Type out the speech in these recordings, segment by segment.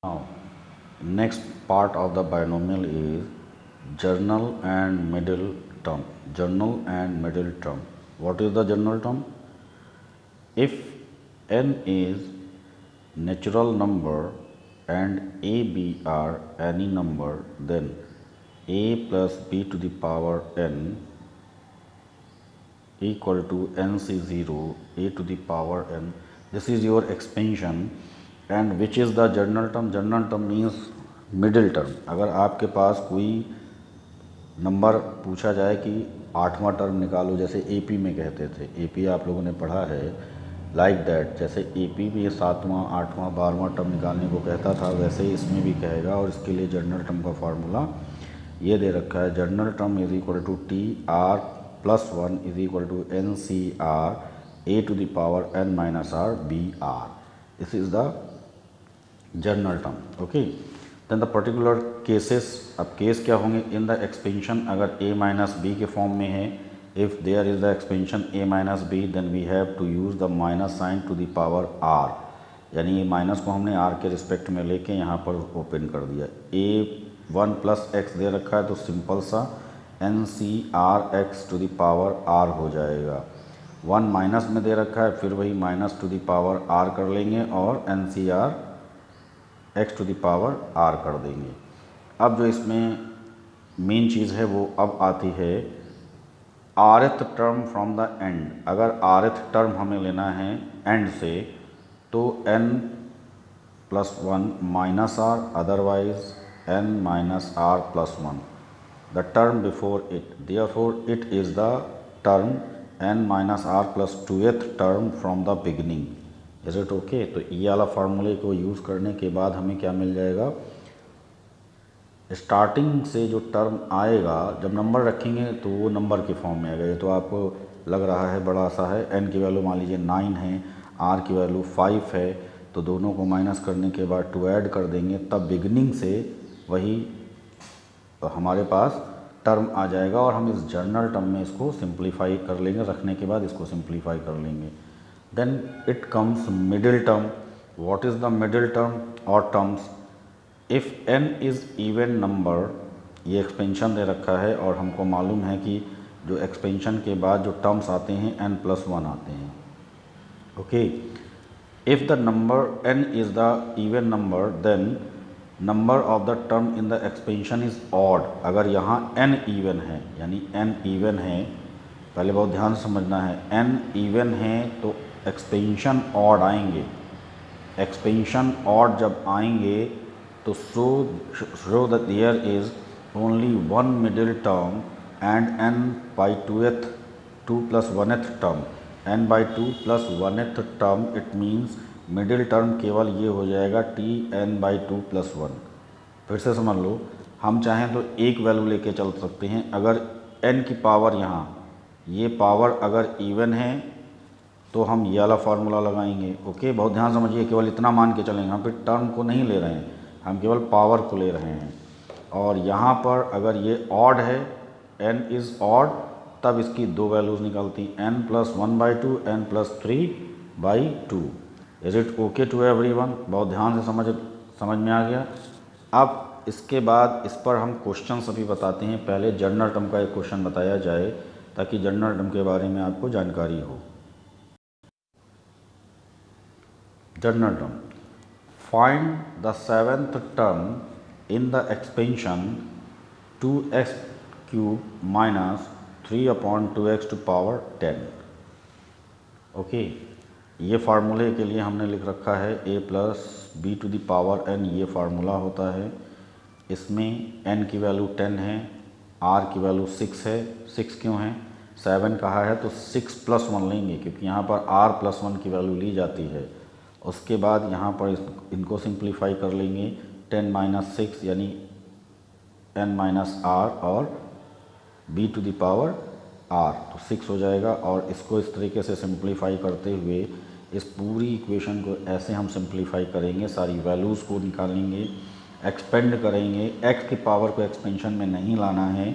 Now, next part of the binomial is journal and middle term. Journal and middle term. What is the journal term? If n is natural number and a, b are any number, then a plus b to the power n equal to nc0 a to the power n. This is your expansion. And which is the journal term? Journal term means middle term. अगर आपके पास कोई number पूछा जाए कि 8वां term निकालो, जैसे AP में कहते थे, एपी आप लोगों ने पढ़ा है, लाइक दैट, जैसे एपी में 7वां 8वां 12वां टर्म निकालने को कहता था, वैसे ही इसमें भी कहेगा। और इसके लिए जनरल टर्म का फार्मूला ये दे रखा है, general term is equal to T R plus 1 is equal to n C r a to the power n minus r b r. This is the general term. Okay, then the particular cases. अब case क्या होंगे in the expansion? अगर a minus b के form में है, if there is the expansion a minus b, then we have to use the minus sign to the power r. यानी ये minus को हमने r के रिस्पेक्ट में लेके यहाँ पर ओपन कर दिया. a1 प्लस एक्स दे रखा है तो सिंपल सा n C r x to the power r हो जाएगा. 1 माइनस में दे रखा है, फिर वही minus to the power r कर लेंगे और n C r x to the power r कर देंगे. अब जो इसमें मेन चीज़ है वो अब आती है आरथ टर्म फ्रॉम द एंड. अगर आरथ टर्म हमें लेना है एंड से तो n plus 1 minus r, otherwise n minus r plus 1, the term before it. Therefore it is the term n minus r plus 2th term from the beginning. Is it okay? तो ये वाला फार्मूले को use करने के बाद हमें क्या मिल जाएगा? स्टार्टिंग से जो टर्म आएगा, जब नंबर रखेंगे तो वो नंबर के फॉर्म में आएगा. ये तो आपको लग रहा है बड़ा सा है. n की वैल्यू मान लीजिए 9 है, r की वैल्यू 5 है, तो दोनों को माइनस करने के बाद 2 ऐड कर देंगे, तब बिगिनिंग से वही हमारे पास टर्म आ जाएगा. और हम इस जर्नल टर्म में इसको सिंप्लीफाई कर लेंगे, रखने के बाद इसको सिंप्लीफाई कर लेंगे. Then it comes middle term. What is the middle term or terms? If n is even number, ये एक्सपेंशन दे रखा है और हमको मालूम है कि जो एक्सपेंशन के बाद जो टर्म्स आते हैं n प्लस 1 आते हैं. Okay, if the number n is the even number, then number of the term in the expansion is odd. अगर यहाँ n इवन है, यानी n इवन है, पहले बहुत ध्यान से समझना है, n इवन है तो एक्सपेंशन ऑड आएंगे. एक्सपेंशन ऑड जब आएंगे तो show that there is only one middle term and n by 2th 2 plus 1th term. n by 2 plus 1th term, it means middle term केवल ये हो जाएगा t n बाई 2 प्लस 1. फिर से समझ लो, हम चाहें तो एक वैल्यू लेके चल सकते हैं. अगर n की पावर यहाँ ये पावर अगर इवन है तो हम ये वाला फार्मूला लगाएंगे. ओके, बहुत ध्यान समझिए, केवल इतना मान के चलेंगे, हम फिर टर्म को नहीं ले रहे हैं, हम केवल पावर को ले रहे हैं. और यहाँ पर अगर ये ऑड है, n इज़ ऑड, तब इसकी दो वैल्यूज़ निकलती, n plus 1 by 2, n plus 3 by 2. Is it okay to everyone? बहुत ध्यान से समझ में आ गया. अब इसके बाद इस पर हम क्वेश्चन अभी बताते हैं. पहले जनरल टर्म का एक क्वेश्चन बताया जाए ताकि जनरल टर्म के बारे में आपको जानकारी हो. General term. Find the 7th term in the expansion 2x cube minus 3 upon 2x to power 10. Okay, ये फार्मूले के लिए हमने लिख रखा है a plus b to the power n. ये फार्मूला होता है. इसमें n की वैल्यू 10 है, r की वैल्यू 6 है. 6 क्यों है? 7 कहा है तो 6 प्लस 1 लेंगे, क्योंकि यहाँ पर r प्लस 1 की वैल्यू ली जाती है. उसके बाद यहाँ पर इनको सिंप्लीफाई कर लेंगे. 10 माइनस 6 यानी n माइनस आर और b to the power r, तो 6 हो जाएगा. और इसको इस तरीके से सिंप्लीफाई करते हुए इस पूरी इक्वेशन को ऐसे हम सिंप्लीफाई करेंगे, सारी वैल्यूज़ को निकालेंगे, एक्सपेंड करेंगे. x की पावर को एक्सपेंशन में नहीं लाना है,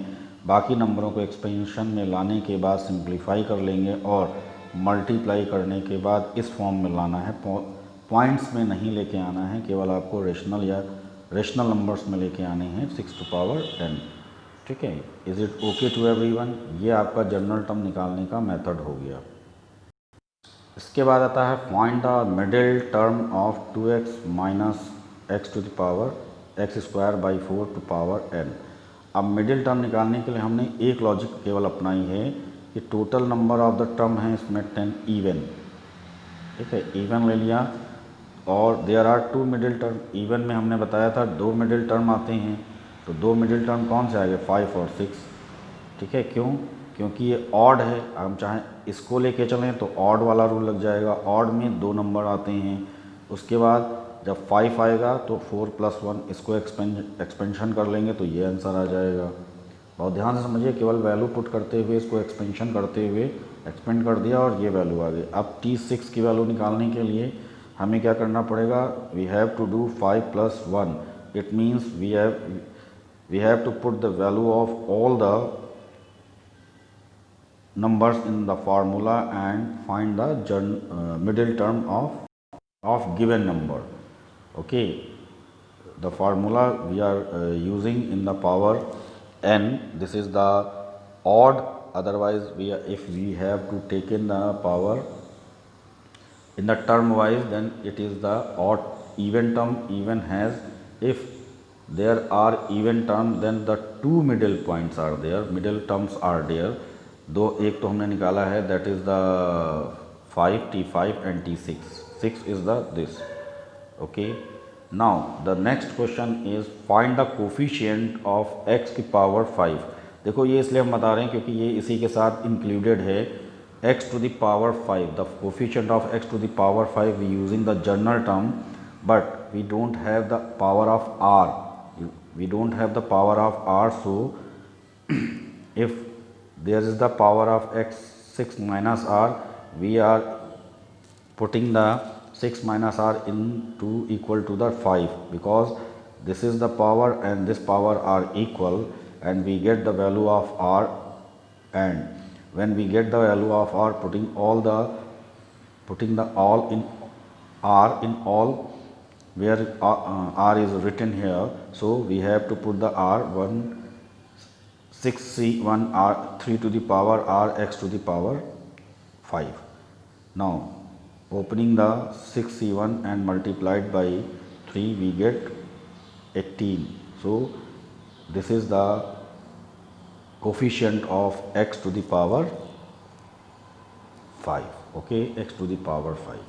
बाकी नंबरों को एक्सपेंशन में लाने के बाद सिंप्लीफाई कर लेंगे और मल्टीप्लाई करने के बाद इस फॉर्म में लाना है. पॉइंट्स में नहीं लेके आना है, केवल आपको रेशनल या रेशनल नंबर्स में लेके आने हैं 6 टू पावर 10। ठीक है, is it okay to everyone? ये आपका जनरल टर्म निकालने का मेथड हो गया। इसके बाद आता है find the middle term of 2x minus x to the power x square by 4 to power n। अब मिडिल टर्म निकालने के लिए हमने एक लॉजिक केवल अपनाई है कि total number of the term है इसमें 10 इवन। ठीक है, इवन ले लिया और there are 2 middle term. Even में हमने बताया था 2 मिडिल टर्म आते हैं, तो 2 मिडिल टर्म कौन से आ गए? 5 और 6। ठीक है, क्यों? क्योंकि ये ऑड है। हम चाहें इसको लेके चलें तो ऑड वाला रूल लग जाएगा। ऑड में 2 नंबर आते हैं, उसके बाद जब 5 आएगा तो 4 प्लस 1 इसको एक्सपेंशन कर लेंगे तो ये आंसर आ जाएगा। बहुत ध्यान से समझिए, केवल वैल्यू पुट करते हुए इसको एक्सपेंशन करते हुए एक्सपेंड कर दिया और ये वैल्यू आ गई। अब T6 की वैल्यू निकालने के लिए हमें क्या करना पड़ेगा? We have to do 5 plus 1। It means we have to put the value of all the numbers in the formula and find the middle term of given number. Okay, the formula we are using in the power n, this is the odd, otherwise if we have to take in the power in the term wise, then it is the odd. Even term even has, if there are even term, then the 2 middle points are there, middle terms are there। दो एक तो हमने निकाला है, that is the 5 T5 and T6। 6 is the this. Okay, now the next question is find the coefficient of x की power 5। देखो ये इसलिए हम बता रहे हैं क्योंकि ये इसी के साथ इंक्लूडेड है, x to the power 5। The coefficient of x to the power 5 we using the general term, but we don't have the power of r, we don't have the power of r। So if there is the power of x 6 minus r, we are putting the 6 minus r into equal to the 5, because this is the power and this power are equal, and we get the value of r, and when we get the value of r, putting the all in r in all where r is written here, so we have to put the r 1 6c1 r 3 to the power r x to the power 5. Now opening the 6c1 and multiplied by 3, we get 18. So this is the coefficient of x to the power 5. Okay, x to the power 5.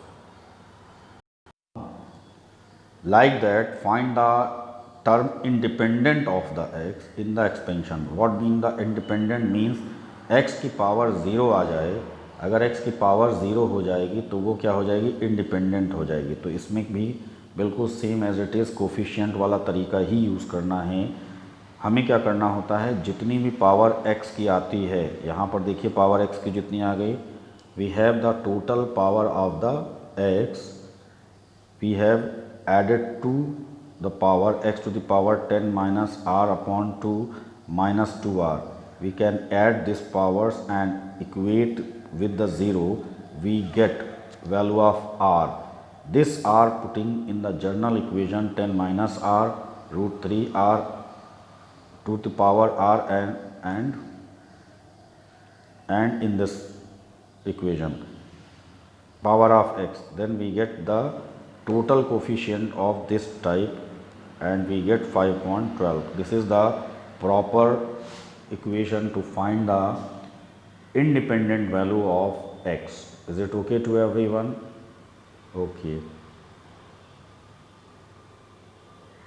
Like that, find the term independent of the x in the expansion. What being the independent means x की power 0 आ जाए। अगर x की power 0 हो जाएगी तो वो क्या हो जाएगी? इंडिपेंडेंट हो जाएगी। तो इसमें भी बिल्कुल same as it is coefficient वाला तरीका ही यूज़ करना है। हमें क्या करना होता है, जितनी भी पावर x की आती है, यहाँ पर देखिए पावर x की जितनी आ गई, we have the total power of the x, we have added to the power x to the power 10 minus r upon 2 minus 2r. We can add these powers and equate with the 0. We get value of r. This r putting in the general equation 10 minus r root 3 r to the power r and in this equation power of x, then we get the total coefficient of this type and we get 5.12. This is the proper equation to find the independent value of x. Is it okay to everyone? Okay.